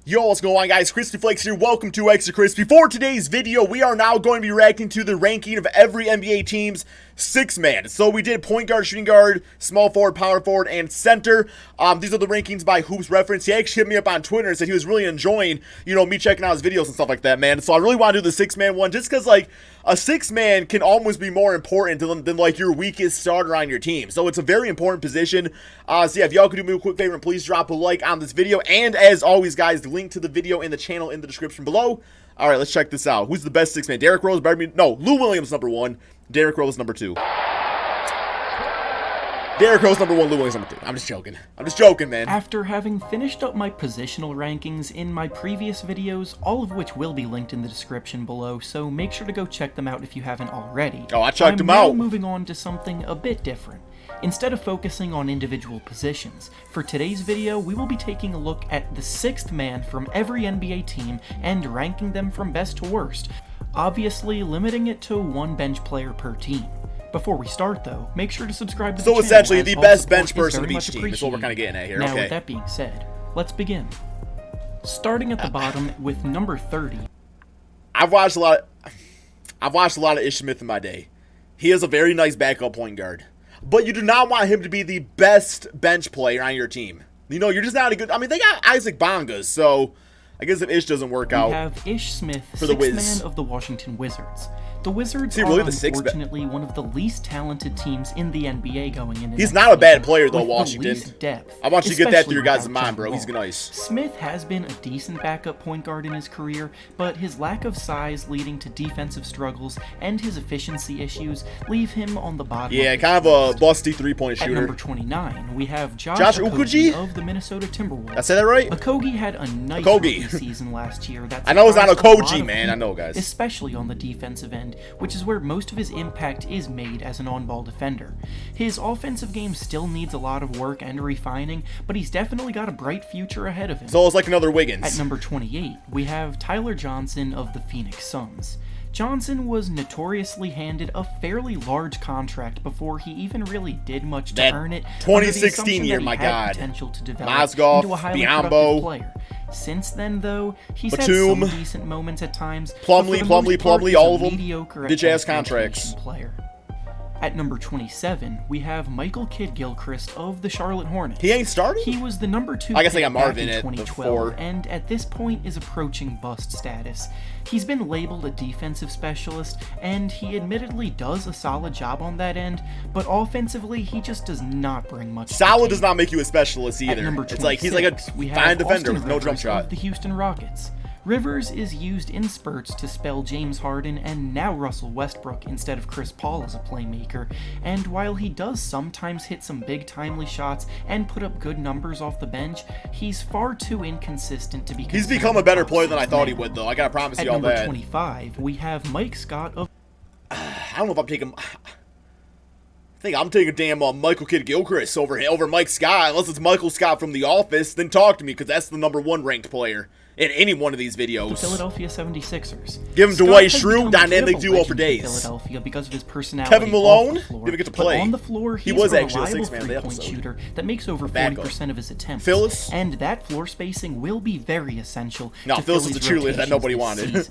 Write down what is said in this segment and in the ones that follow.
Yo, what's going on, guys? Crispy Flakes here. Welcome to Extra Crispy. For today's video, we are now going to be reacting to the ranking of every NBA team's six-man. So we did point guard, shooting guard, small forward, power forward, and center. These are the rankings by Hoops Reference. He actually hit me up on Twitter and said he was really enjoying, me checking out his videos and stuff like that, man. So I really want to do the six-man one just because, like, a six-man can almost be more important than like, your weakest starter on your team. So it's a very important position. So yeah, if y'all could do me a quick favor and please drop a like on this video. And as always, guys, the link to the video and the channel in the description below. All right, let's check this out. Who's the best six-man? Derrick Rose, no, Lou Williams, number one. Derrick Rose, number two. Derrick Rose, number one. Lou Williams, number two. I'm just joking. I'm just joking, man. After having finished up my positional rankings in my previous videos, all of which will be linked in the description below, so make sure to go check them out if you haven't already. Oh, I checked them out. I'm now moving on to something a bit different. Instead of focusing on individual positions, for today's video, we will be taking a look at the sixth man from every NBA team and ranking them from best to worst, obviously limiting it to one bench player per team. Before we start, though, make sure to subscribe to the channel. So essentially, the best bench person of each team is what we're kind of getting at here. Now, with that being said, let's begin. Starting at the bottom with number 30. I've watched a lot of Ish Smith in my day. He is a very nice backup point guard. But you do not want him to be the best bench player on your team. You're just not a good... I mean, they got Isaac Bonga, so I guess if Ish doesn't work out... We have Ish Smith, for the sixth man of the Washington Wizards. The Wizards are really unfortunately one of the least talented teams in the NBA going into He's not a bad player, though, Washington. I want you to get that through your guys' mind, bro. He's nice. Smith has been a decent backup point guard in his career, but his lack of size leading to defensive struggles and his efficiency issues leave him on the bottom. Yeah, kind of a busty three-point shooter. At number 29, we have Josh Okogie of the Minnesota Timberwolves. I said that right? Okogie had a nice season last year. I know it's not Okogie, man. I know, guys. Especially on the defensive end, which is where most of his impact is made as an on-ball defender. His offensive game still needs a lot of work and refining, but he's definitely got a bright future ahead of him. So it's like another Wiggins. At number 28, we have Tyler Johnson of the Phoenix Suns. Johnson was notoriously handed a fairly large contract before he even really did much to earn it. 2016 year, my God. Potential to develop into a highly productive player. Since then, though, he's had some decent moments at times. Plumlee, all of them. Bitch-ass contracts. Player. At number 27, we have Michael Kidd-Gilchrist of the Charlotte Hornets. He ain't starting? He was the number 2 I guess they got pick Marvin back in at 2012, and at this point is approaching bust status. He's been labeled a defensive specialist, and he admittedly does a solid job on that end, but offensively, he just does not bring much. Solid does not make you a specialist either. At number 26, it's like he's like a fine defender with no jump shot. Of the Houston Rockets. Rivers is used in spurts to spell James Harden and now Russell Westbrook instead of Chris Paul as a playmaker, and while he does sometimes hit some big timely shots and put up good numbers off the bench, he's far too inconsistent to be considered. He's become a better player than I thought he would, though. I gotta promise you all that. At number 25, we have Mike Scott of... I don't know if I'm taking... I think I'm taking damn Michael Kidd-Gilchrist over Mike Scott. Unless it's Michael Scott from The Office, then talk to me, because that's the number 1 ranked player in any one of these videos. The Philadelphia 76ers. Give him Dwight Schrute, dynamic duo for days. Philadelphia because of his personality. Kevin Malone didn't get to play. But on the floor, he was actually a six-man three-point shooter that makes over 40% of his attempts. Phyllis? And that floor spacing will be very essential. No, Phyllis is the cheerleader that nobody wanted.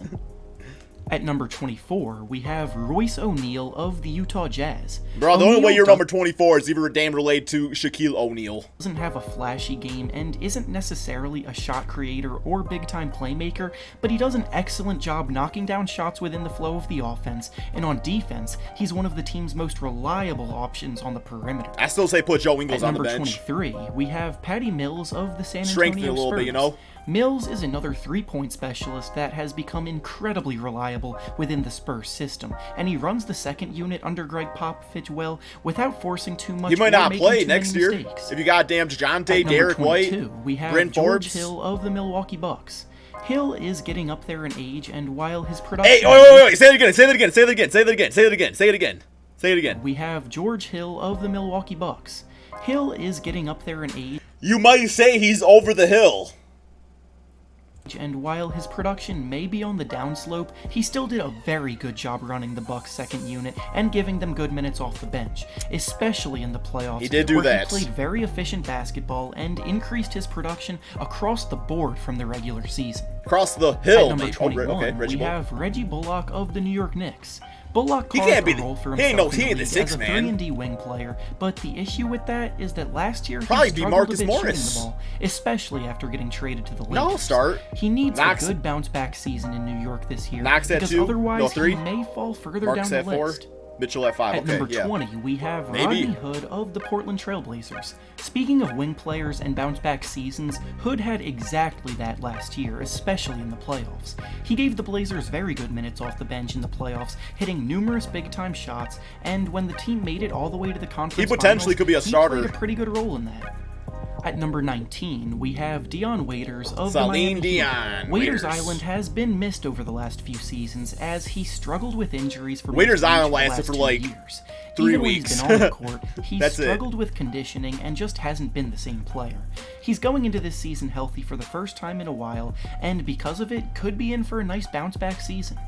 At number 24, we have Royce O'Neale of the Utah Jazz. Bro, the only way you're number 24 is either damn related to Shaquille O'Neal. Doesn't have a flashy game and isn't necessarily a shot creator or big-time playmaker, but he does an excellent job knocking down shots within the flow of the offense, and on defense, he's one of the team's most reliable options on the perimeter. I still say put Joe Ingles on the bench. At number 23, we have Patty Mills of the San Antonio Strengthen a little bit, Mills is another three-point specialist that has become incredibly reliable within the Spurs system, and he runs the second unit under Greg Popovich well without forcing too much. He might not play next year if you got damn DeJounte, Derek White, we have Bryn George Forbes. Hill of the Milwaukee Bucks. Hill is getting up there in age, and while his production... Hey, wait, say it again. We have George Hill of the Milwaukee Bucks. Hill is getting up there in age. You might say he's over the hill. and while his production may be on the downslope, he still did a very good job running the Bucks' second unit and giving them good minutes off the bench, especially in the playoffs. He did do that. He played very efficient basketball and increased his production across the board from the regular season. Across the hill. At number 21, we have Reggie Bullock of the New York Knicks. Bullock carved a role for himself in the league as a 3-and-D wing player, but the issue with that is that last year he struggled a bit shooting the ball, especially after getting traded to the Lakers. He needs a good bounce-back season in New York this year, because otherwise he may fall further down the list. Mitchell at 5. At number 20, we have Rodney Hood of the Portland Trailblazers. Speaking of wing players and bounce-back seasons, Hood had exactly that last year, especially in the playoffs. He gave the Blazers very good minutes off the bench in the playoffs, hitting numerous big-time shots, and when the team made it all the way to the conference he potentially finals, could be a starter. He played a pretty good role in that. At number 19, we have Dion Waiters of the Miami Heat. Waiters Island has been missed over the last few seasons as he struggled with injuries for Waiters Island lasted for like years. 3 Even weeks. When he's been on the court, he's That's struggled with conditioning and just hasn't been the same player. He's going into this season healthy for the first time in a while, and because of it, could be in for a nice bounce-back season.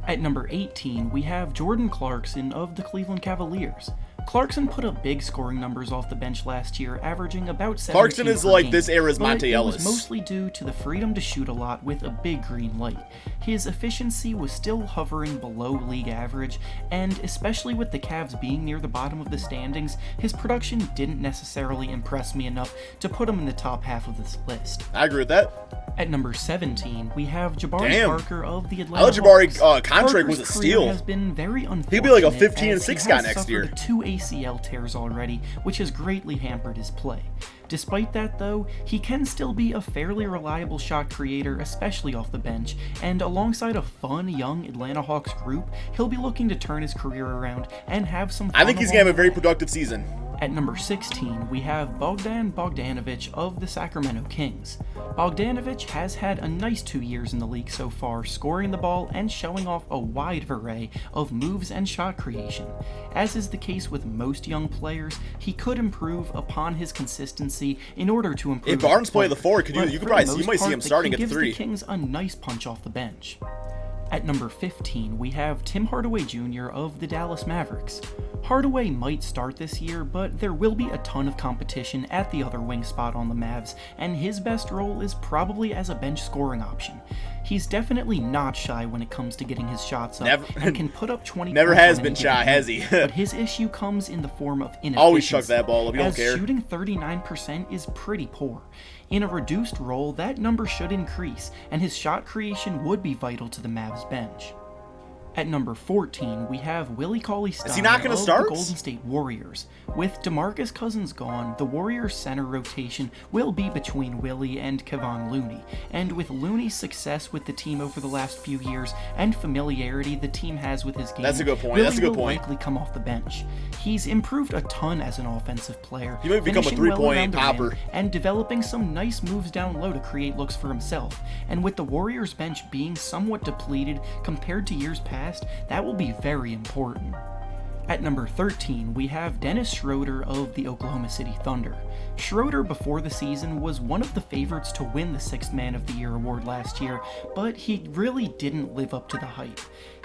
At number 18, we have Jordan Clarkson of the Cleveland Cavaliers. Clarkson put up big scoring numbers off the bench last year, averaging about 17 Clarkson is like game, this era's Monte Ellis. It was mostly due to the freedom to shoot a lot with a big green light. His efficiency was still hovering below league average, and especially with the Cavs being near the bottom of the standings, his production didn't necessarily impress me enough to put him in the top half of this list. I agree with that. At number 17, we have Jabari Parker of the Atlanta Hawks. Jabari contract Parker's was a steal. Has been very unfortunate. He'll be like a 15-6 guy next year. 2 ACL tears already, which has greatly hampered his play. Despite that, though, he can still be a fairly reliable shot creator, especially off the bench, and alongside a fun, young Atlanta Hawks group, he'll be looking to turn his career around and have some fun. I think he's going to have a very productive season. At number 16, we have Bogdan Bogdanovic of the Sacramento Kings. Bogdanovic has had a nice 2 years in the league so far, scoring the ball and showing off a wide array of moves and shot creation. As is the case with most young players, he could improve upon his consistency in order to improve. If Barnes play the 4, you might see him starting at the 3. Gives the Kings a nice punch off the bench. At number 15, we have Tim Hardaway Jr. of the Dallas Mavericks. Hardaway might start this year, but there will be a ton of competition at the other wing spot on the Mavs, and his best role is probably as a bench scoring option. He's definitely not shy when it comes to getting his shots up, and can put up 20 Never points has on been any shy, given has night. he? But his issue comes in the form of inefficiency. Always chuck that ball up, you don't care. Shooting 39% is pretty poor. In a reduced role, that number should increase, and his shot creation would be vital to the Mavs bench. At number 14, we have Willie Cauley-Stein Is he not gonna of start? the Golden State Warriors. With DeMarcus Cousins gone, the Warriors' center rotation will be between Willie and Kevon Looney, and with Looney's success with the team over the last few years and familiarity the team has with his game, That's a good point. Willie will likely come off the bench. He's improved a ton as an offensive player, he might become a 3-point popper, and developing some nice moves down low to create looks for himself. And with the Warriors' bench being somewhat depleted compared to years past, that will be very important. At number 13, we have Dennis Schroeder of the Oklahoma City Thunder. Schroeder, before the season, was one of the favorites to win the 6th Man of the Year award last year, but he really didn't live up to the hype.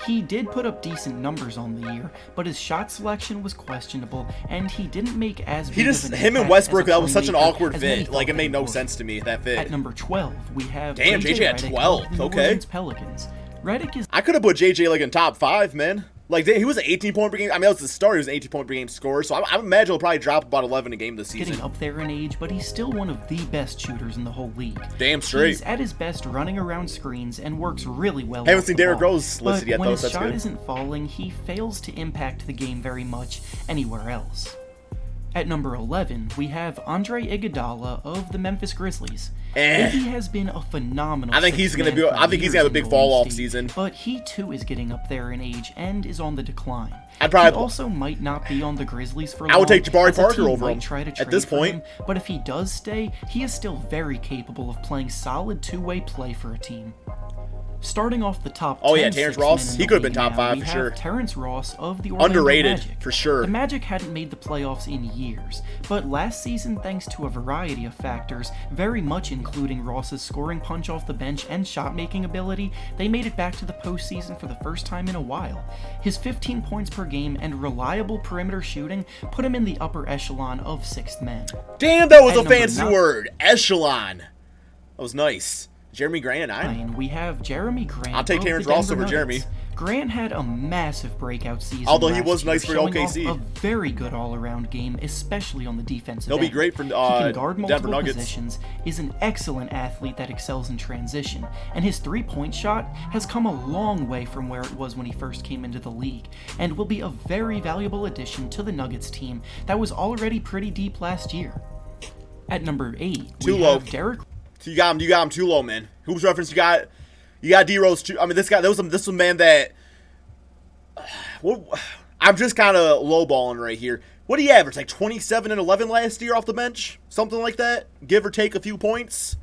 He did put up decent numbers on the year, but his shot selection was questionable, and he didn't make as big of an him and impact Westbrook, as a that was such an playmaker awkward as many fit. Like, thought it made no would. sense to me, that fit. At number 12, we have Damn, JJ at Redick 12, of the New okay. Orleans Pelicans. Redick is... I could have put JJ like in top 5, man. Like, he was an 18-point per game. I mean, that was the start. He was an 18-point per game scorer. So I imagine he'll probably drop about 11 a game this season. Getting up there in age, but he's still one of the best shooters in the whole league. Damn straight. He's at his best running around screens and works really well. Haven't seen Derrick Rose listed yet, though. though, so that's good. When his shot isn't falling, he fails to impact the game very much anywhere else. At number 11, we have Andre Iguodala of the Memphis Grizzlies. Iggy has been a phenomenal. I think he's gonna have a big fall off season. But he too is getting up there in age and is on the decline. I'd probably he also might not be on the Grizzlies for long. I would take Jabari Parker over him at this point. But if he does stay, he is still very capable of playing solid two-way play for a team. Starting off the top 10 Oh yeah, Terrence Ross. He could have been top 5 we for have sure. Terrence Ross of the Orlando Underrated, Magic. for sure. The Magic hadn't made the playoffs in years, but last season, thanks to a variety of factors, very much including Ross's scoring punch off the bench and shot-making ability, they made it back to the postseason for the first time in a while. His 15 points per game and reliable perimeter shooting put him in the upper echelon of sixth man. Damn, that was At a number fancy 9 word. Echelon. That was nice. Jerami Grant at 9. We have Jerami Grant. I'll take of Terrence the Ross Denver over Nuggets. Jerami. Grant had a massive breakout season. Although he last was year, nice for showing OKC. off a very good all-around game, especially on the defensive He'll end. be great for he can guard Denver multiple Nuggets. positions, is an excellent athlete that excels in transition, and his three-point shot has come a long way from where it was when he first came into the league, and will be a very valuable addition to the Nuggets team that was already pretty deep last year. At number 8, Too we low. have Derrick. So you got him too low, man. Who's reference? You got D Rose too. I mean, this was a man that. I'm just kind of lowballing right here. What did he average? Like 27 and 11 last year off the bench, something like that, give or take a few points.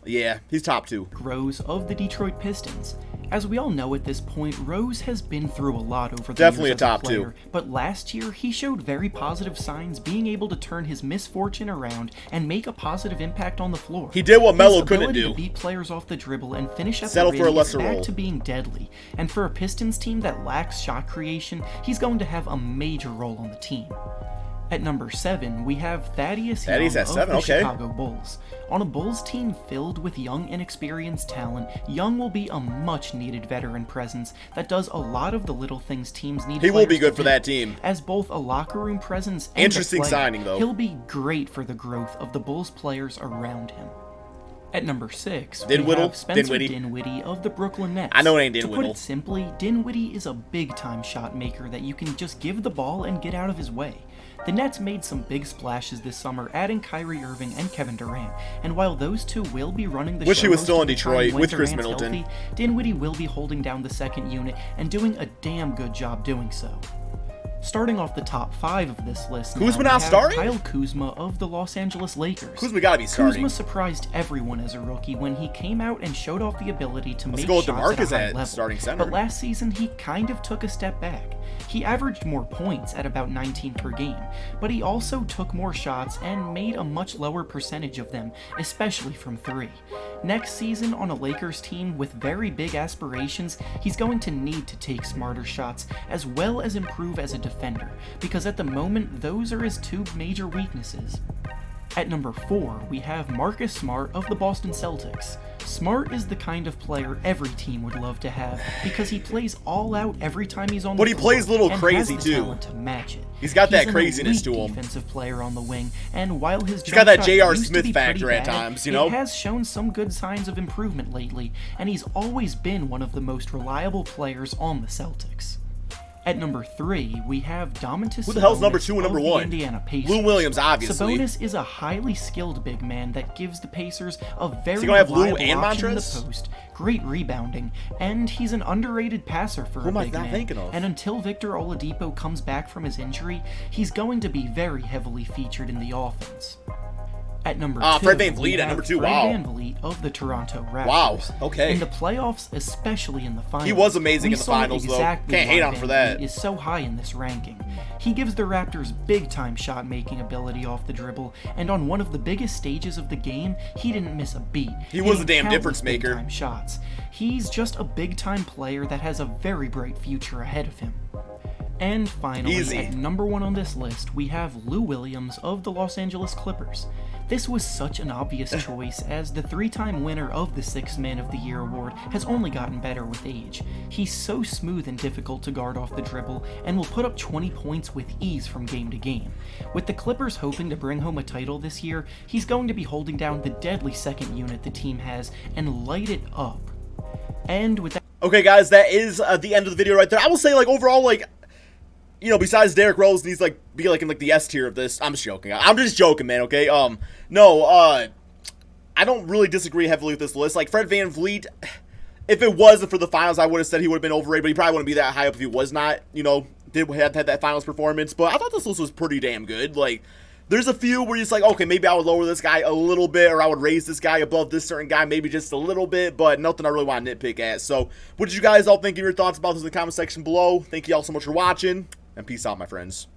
Yeah, he's top 2. Rose of the Detroit Pistons. As we all know at this point, Rose has been through a lot over the Definitely years a as top player, 2. but last year he showed very positive signs, being able to turn his misfortune around and make a positive impact on the floor. He did what Melo His couldn't ability do. to beat players off the dribble and finish at Settle the for a rim lesser is back role. to being deadly, and for a Pistons team that lacks shot creation, he's going to have a major role on the team. At number 7, we have Thaddeus Young at of 7, the okay. Chicago Bulls. On a Bulls team filled with young, inexperienced talent, Young will be a much-needed veteran presence that does a lot of the little things teams need. He will be players good to for do. that team. As both a locker room presence and Interesting a player, signing, though. He'll be great for the growth of the Bulls players around him. At number 6, we Dinwiddie? have Spencer Dinwiddie. Dinwiddie of the Brooklyn Nets. I know it ain't To put Dinwiddie. it simply, Dinwiddie is a big-time shot maker that you can just give the ball and get out of his way. The Nets made some big splashes this summer, adding Kyrie Irving and Kevin Durant, and while those two will be running the Wish show he was most still of in the time Detroit when with Chris Durant's Middleton. healthy, Dinwiddie will be holding down the second unit and doing a damn good job doing so. Starting off the top 5 of this list, Kuzma now not we have starting? Kyle Kuzma of the Los Angeles Lakers. Kuzma gotta be starting. Kuzma surprised everyone as a rookie when he came out and showed off the ability to make go with shots DeMarcus at a high at level. starting center. But last season, he kind of took a step back. He averaged more points at about 19 per game, but he also took more shots and made a much lower percentage of them, especially from 3. Next season, on a Lakers team with very big aspirations, he's going to need to take smarter shots as well as improve as a defender, because at the moment, those are his 2 major weaknesses. At number 4, we have Marcus Smart of the Boston Celtics. Smart is the kind of player every team would love to have because he plays all out every time he's on the But he floor plays a little and crazy, has the too. talent to match it. He's got that an craziness elite to him. defensive player on the wing, and while his He's got that jump shot J.R. used to Smith be pretty factor at bad, times, you know? It has shown some good signs of improvement lately, and he's always been one of the most reliable players on the Celtics. At number 3, we have Domantas Who the hell's Sabonis number 2 and number of the 1? Indiana Pacers. Lou Williams, obviously. Sabonis is a highly skilled big man that gives the Pacers a very gonna have Lou reliable and option in the Montrezl? post, great rebounding, and he's an underrated passer for Who a am I big not man. thinking of? And until Victor Oladipo comes back from his injury, he's going to be very heavily featured in the offense. At number 2, Fred VanVleet we at have number 2, Fred wow. VanVleet of the Toronto Raptors. Wow, okay. In the playoffs, especially in the finals, He was amazing we in the saw finals, though. exactly Can't hate why on him for VanVleet that. is so high in this ranking. He gives the Raptors big-time shot-making ability off the dribble, and on one of the biggest stages of the game, he didn't miss a beat. He was a hitting damn countless difference maker. big-time shots. He's just a big-time player that has a very bright future ahead of him. And finally, Easy. at number 1 on this list, we have Lou Williams of the Los Angeles Clippers. This was such an obvious choice, as the 3-time winner of the 6th Man of the Year award has only gotten better with age. He's so smooth and difficult to guard off the dribble, and will put up 20 points with ease from game to game. With the Clippers hoping to bring home a title this year, he's going to be holding down the deadly second unit the team has and light it up. And with that... Okay, guys, that is the end of the video right there. I will say, like, overall, like, you know, besides Derrick Rose needs like be like in like the S tier of this. I'm just joking. I'm just joking, man. Okay. I don't really disagree heavily with this list. Like Fred VanVleet, if it wasn't for the finals, I would have said he would have been overrated. But he probably wouldn't be that high up if he was not. You know, had that finals performance. But I thought this list was pretty damn good. Like There's a few where it's like, okay, maybe I would lower this guy a little bit, or I would raise this guy above this certain guy, maybe just a little bit, but nothing I really want to nitpick at. So what did you guys all think? Give your thoughts about this in the comment section below. Thank you all so much for watching, and peace out, my friends.